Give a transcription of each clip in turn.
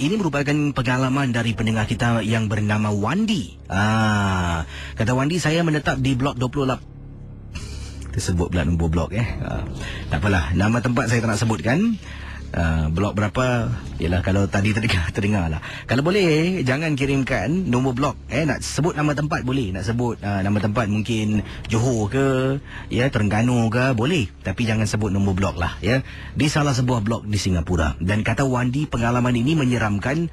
ini merupakan pengalaman dari pendengar kita yang bernama Wandi. Kata Wandi, saya menetap di blok 28. Tersebut pula nombor blok tak apalah, nama tempat saya tak nak sebutkan. Blok berapa, yalah, kalau tadi terdengar lah. Kalau boleh jangan kirimkan nombor blok. Nak sebut nama tempat boleh, nak sebut nama tempat mungkin Johor ke, ya, Terengganu ke, boleh, tapi jangan sebut nombor blok lah, ya, di salah sebuah blok di Singapura. Dan kata Wandi, pengalaman ini menyeramkan.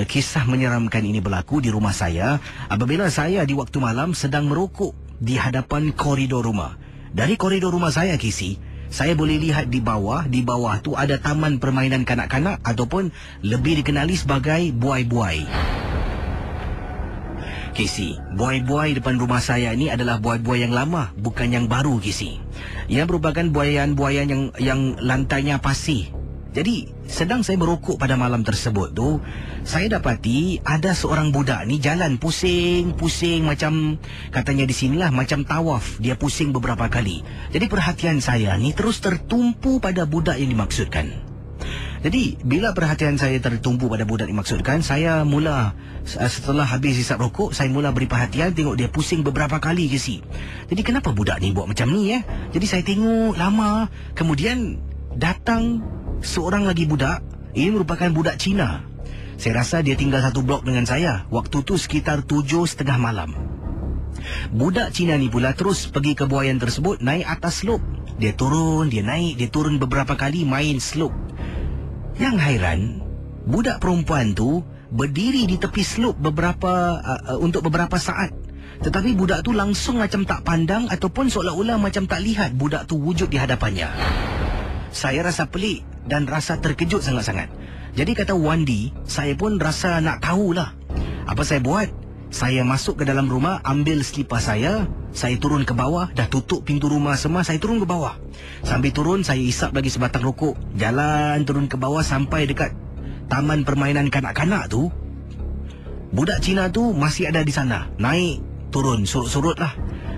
Kisah menyeramkan ini berlaku di rumah saya apabila saya di waktu malam sedang merokok di hadapan koridor rumah. Dari koridor rumah saya, Kisi, saya boleh lihat di bawah tu ada taman permainan kanak-kanak ataupun lebih dikenali sebagai buai-buai. Kisi, buai-buai depan rumah saya ni adalah buai-buai yang lama, bukan yang baru, Kisi. Yang merupakan buayan-buayan yang lantainya pasir. Jadi, sedang saya merokok pada malam tersebut tu, saya dapati ada seorang budak ni jalan pusing-pusing macam, katanya di sinilah, macam tawaf. Dia pusing beberapa kali. Jadi perhatian saya ni terus tertumpu pada budak yang dimaksudkan. Jadi, bila perhatian saya tertumpu pada budak yang dimaksudkan, saya mula, setelah habis hisap rokok, saya mula beri perhatian, tengok dia pusing beberapa kali, Kisi. Jadi, kenapa budak ni buat macam ni, Jadi, saya tengok lama. Kemudian, datang seorang lagi budak. Ini merupakan budak Cina. Saya rasa dia tinggal satu blok dengan saya. Waktu tu sekitar 7:30 malam. Budak Cina ni pula terus pergi ke buayan tersebut, naik atas slope. Dia turun, dia naik, dia turun beberapa kali main slope. Yang hairan, budak perempuan tu berdiri di tepi slope untuk beberapa saat. Tetapi budak tu langsung macam tak pandang ataupun seolah-olah macam tak lihat budak tu wujud di hadapannya. Saya rasa pelik dan rasa terkejut sangat-sangat. Jadi kata Wandi, saya pun rasa nak tahulah. Apa saya buat? Saya masuk ke dalam rumah, ambil selipar saya turun ke bawah, dah tutup pintu rumah semua, saya turun ke bawah. Sambil turun, saya isap lagi sebatang rokok. Jalan turun ke bawah sampai dekat taman permainan kanak-kanak tu. Budak Cina tu masih ada di sana. Naik, turun, surut-surut lah.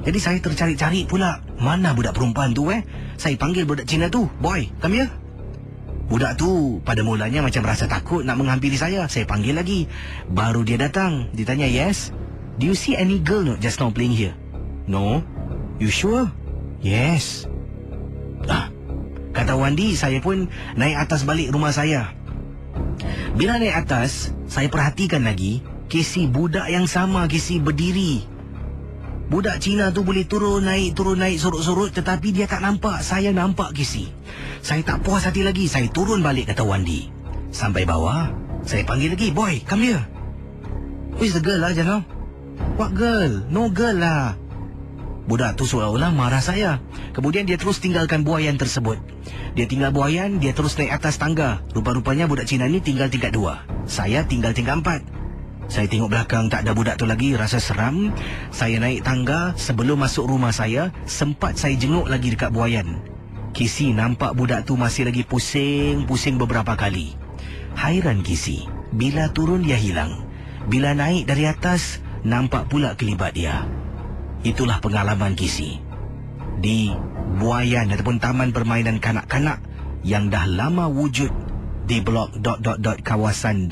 Jadi saya tercari-cari pula, mana budak perempuan tu Saya panggil budak Cina tu, "Boy, come here." Budak tu pada mulanya macam rasa takut nak menghampiri saya. Saya panggil lagi. Baru dia datang. Dia tanya, "Yes, do you see any girl not just now playing here?" "No." "You sure?" "Yes." Kata Wandi, saya pun naik atas balik rumah saya. Bila naik atas, saya perhatikan lagi, Kisi, budak yang sama, Kisi, berdiri. Budak Cina tu boleh turun naik, surut-surut, tetapi dia tak nampak. Saya nampak, Kisi. Saya tak puas hati lagi. Saya turun balik, kata Wandi. Sampai bawah, saya panggil lagi, "Boy, come here." "Who is the girl lah, Janau?" "What girl? No girl lah." Budak tu seolah-olah marah saya. Kemudian dia terus tinggalkan buayan tersebut. Dia tinggal buayan, dia terus naik atas tangga. Rupa-rupanya budak Cina ni tinggal tingkat 2. Saya tinggal tingkat 4. Saya tengok belakang, tak ada budak tu lagi, rasa seram. Saya naik tangga, sebelum masuk rumah saya, sempat saya jenguk lagi dekat buayan. Kisi, nampak budak tu masih lagi pusing beberapa kali. Hairan, Kisi, bila turun dia hilang. Bila naik dari atas, nampak pula kelibat dia. Itulah pengalaman, Kisi, di buayan ataupun taman permainan kanak-kanak yang dah lama wujud di blok ... kawasan ...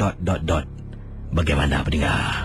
Bagaimana pendengar?